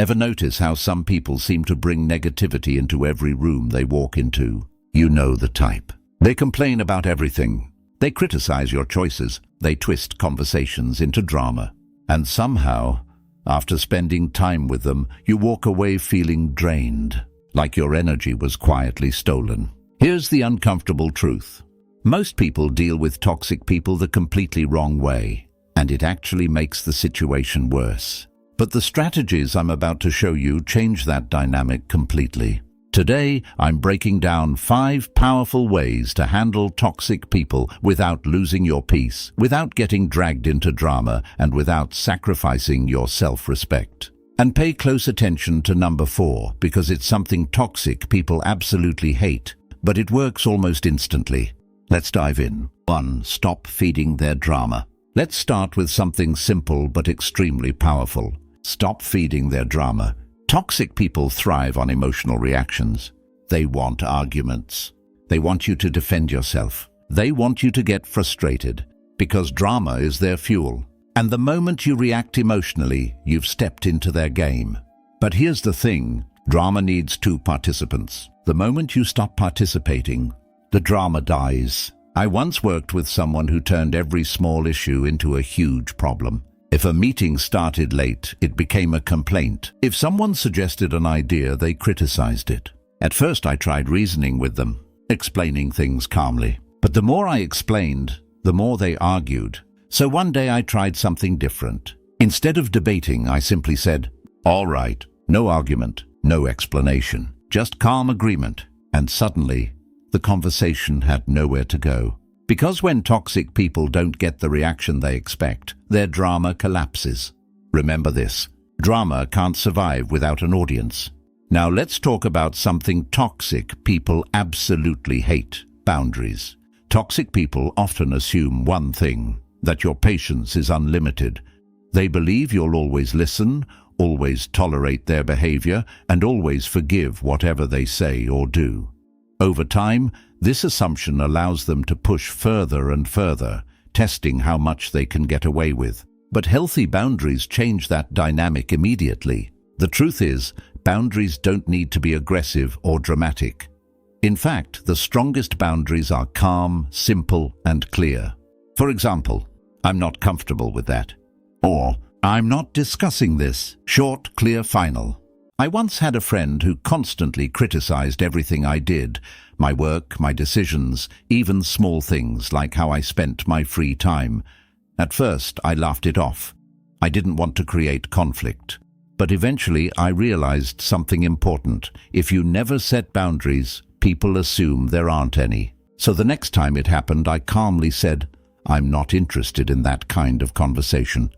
Ever notice how some people seem to bring negativity into every room they walk into? You know the type. They complain about everything. They criticize your choices. They twist conversations into drama. And somehow, after spending time with them, you walk away feeling drained, like your energy was quietly stolen. Here's the uncomfortable truth. Most people deal with toxic people the completely wrong way, and it actually makes the situation worse. But the strategies I'm about to show you change that dynamic completely. Today, I'm breaking down 5 powerful ways to handle toxic people without losing your peace, without getting dragged into drama, and without sacrificing your self-respect. And pay close attention to number 4, because it's something toxic people absolutely hate, but it works almost instantly. Let's dive in. 1. Stop feeding their drama. Let's start with something simple but extremely powerful. Stop feeding their drama. Toxic people thrive on emotional reactions. They want arguments. They want you to defend yourself. They want you to get frustrated, because drama is their fuel. And the moment you react emotionally, you've stepped into their game. But here's the thing, drama needs 2 participants. The moment you stop participating, the drama dies. I once worked with someone who turned every small issue into a huge problem. If a meeting started late, it became a complaint. If someone suggested an idea, they criticized it. At first, I tried reasoning with them, explaining things calmly. But the more I explained, the more they argued. So one day I tried something different. Instead of debating, I simply said, "All right, no argument, no explanation, just calm agreement." And suddenly, the conversation had nowhere to go. Because when toxic people don't get the reaction they expect, their drama collapses. Remember this, drama can't survive without an audience. Now let's talk about something toxic people absolutely hate: boundaries. Toxic people often assume one thing, that your patience is unlimited. They believe you'll always listen, always tolerate their behavior, and always forgive whatever they say or do. Over time, this assumption allows them to push further and further, testing how much they can get away with. But healthy boundaries change that dynamic immediately. The truth is, boundaries don't need to be aggressive or dramatic. In fact, the strongest boundaries are calm, simple, and clear. For example, "I'm not comfortable with that," or "I'm not discussing this." Short, clear, final. I once had a friend who constantly criticized everything I did, my work, my decisions, even small things like how I spent my free time. At first, I laughed it off. I didn't want to create conflict. But eventually, I realized something important. If you never set boundaries, people assume there aren't any. So the next time it happened, I calmly said, "I'm not interested in that kind of conversation."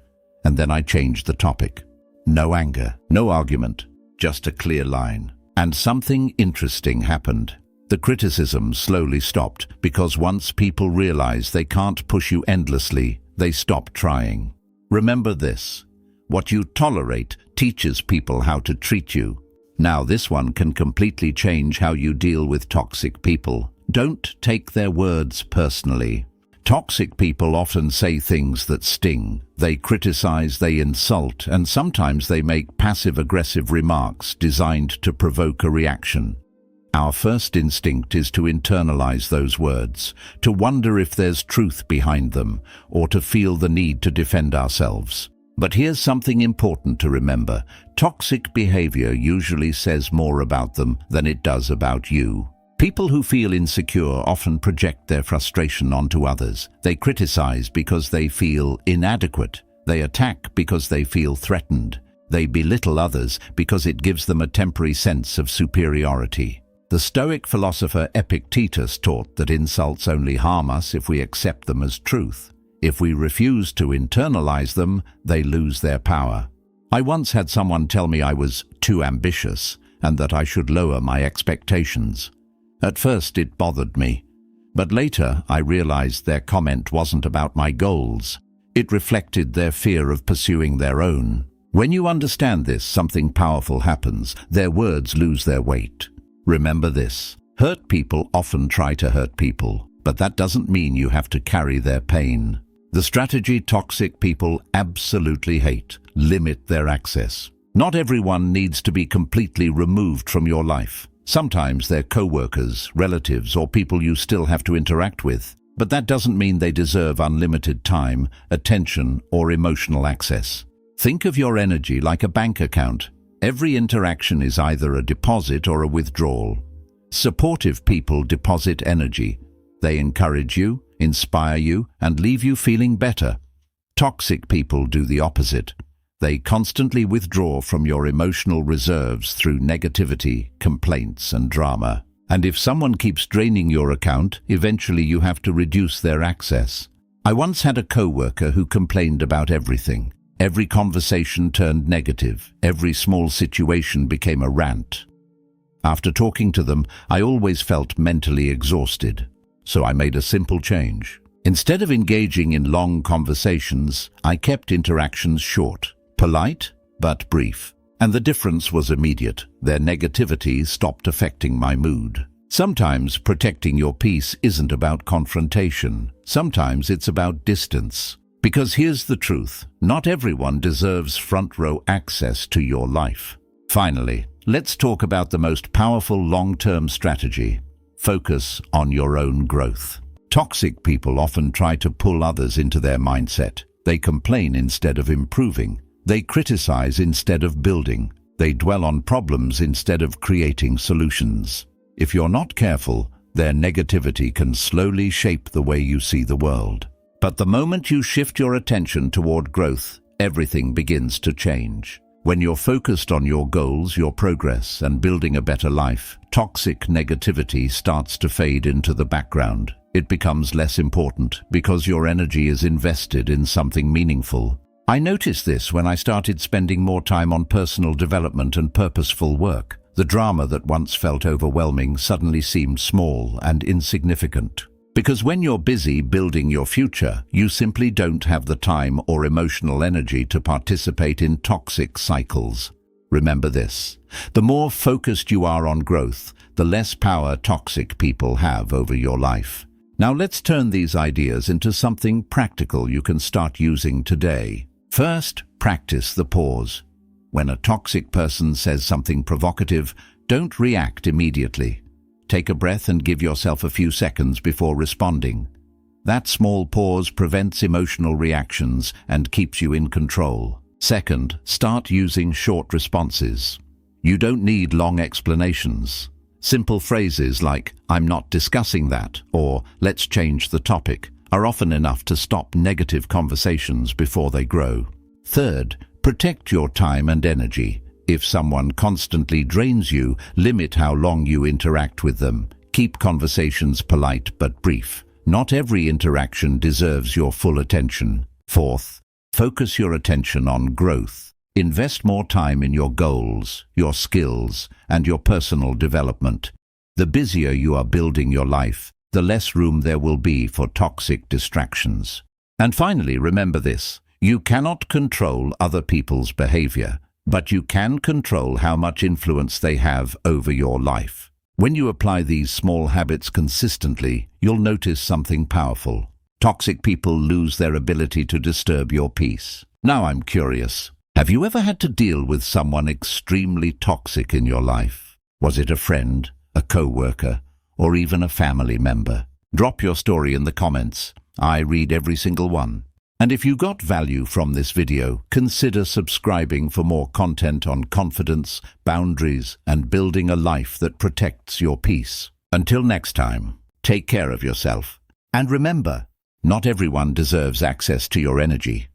And then I changed the topic. No anger, no argument, just a clear line. And something interesting happened. The criticism slowly stopped, because once people realize they can't push you endlessly, they stop trying. Remember this: what you tolerate teaches people how to treat you. Now this one can completely change how you deal with toxic people. Don't take their words personally. Toxic people often say things that sting. They criticize, they insult, and sometimes they make passive-aggressive remarks designed to provoke a reaction. Our first instinct is to internalize those words, to wonder if there's truth behind them, or to feel the need to defend ourselves. But here's something important to remember. Toxic behavior usually says more about them than it does about you. People who feel insecure often project their frustration onto others. They criticize because they feel inadequate. They attack because they feel threatened. They belittle others because it gives them a temporary sense of superiority. The Stoic philosopher Epictetus taught that insults only harm us if we accept them as truth. If we refuse to internalize them, they lose their power. I once had someone tell me I was too ambitious and that I should lower my expectations. At first it bothered me, but later I realized their comment wasn't about my goals. It reflected their fear of pursuing their own. When you understand this, something powerful happens. Their words lose their weight. Remember this: hurt people often try to hurt people, but that doesn't mean you have to carry their pain. The strategy toxic people absolutely hate: limit their access. Not everyone needs to be completely removed from your life. Sometimes they're coworkers, relatives, or people you still have to interact with. But that doesn't mean they deserve unlimited time, attention, or emotional access. Think of your energy like a bank account. Every interaction is either a deposit or a withdrawal. Supportive people deposit energy. They encourage you, inspire you, and leave you feeling better. Toxic people do the opposite. They constantly withdraw from your emotional reserves through negativity, complaints, and drama. And if someone keeps draining your account, eventually you have to reduce their access. I once had a coworker who complained about everything. Every conversation turned negative. Every small situation became a rant. After talking to them, I always felt mentally exhausted. So I made a simple change. Instead of engaging in long conversations, I kept interactions short, polite, but brief. And the difference was immediate. Their negativity stopped affecting my mood. Sometimes protecting your peace isn't about confrontation. Sometimes it's about distance. Because here's the truth, not everyone deserves front-row access to your life. Finally, let's talk about the most powerful long-term strategy. Focus on your own growth. Toxic people often try to pull others into their mindset. They complain instead of improving. They criticize instead of building. They dwell on problems instead of creating solutions. If you're not careful, their negativity can slowly shape the way you see the world. But the moment you shift your attention toward growth, everything begins to change. When you're focused on your goals, your progress, and building a better life, toxic negativity starts to fade into the background. It becomes less important because your energy is invested in something meaningful. I noticed this when I started spending more time on personal development and purposeful work. The drama that once felt overwhelming suddenly seemed small and insignificant. Because when you're busy building your future, you simply don't have the time or emotional energy to participate in toxic cycles. Remember this: the more focused you are on growth, the less power toxic people have over your life. Now let's turn these ideas into something practical you can start using today. First, practice the pause. When a toxic person says something provocative, don't react immediately. Take a breath and give yourself a few seconds before responding. That small pause prevents emotional reactions and keeps you in control. Second, start using short responses. You don't need long explanations. Simple phrases like, "I'm not discussing that," or "let's change the topic," are often enough to stop negative conversations before they grow. Third, protect your time and energy. If someone constantly drains you, limit how long you interact with them. Keep conversations polite but brief. Not every interaction deserves your full attention. Fourth, focus your attention on growth. Invest more time in your goals, your skills, and your personal development. The busier you are building your life, the less room there will be for toxic distractions. And finally, remember this: you cannot control other people's behavior, but you can control how much influence they have over your life. When you apply these small habits consistently, you'll notice something powerful. Toxic people lose their ability to disturb your peace. Now I'm curious, have you ever had to deal with someone extremely toxic in your life? Was it a friend, a coworker, or even a family member? Drop your story in the comments. I read every single one. And if you got value from this video, consider subscribing for more content on confidence, boundaries, and building a life that protects your peace. Until next time, take care of yourself. And remember, not everyone deserves access to your energy.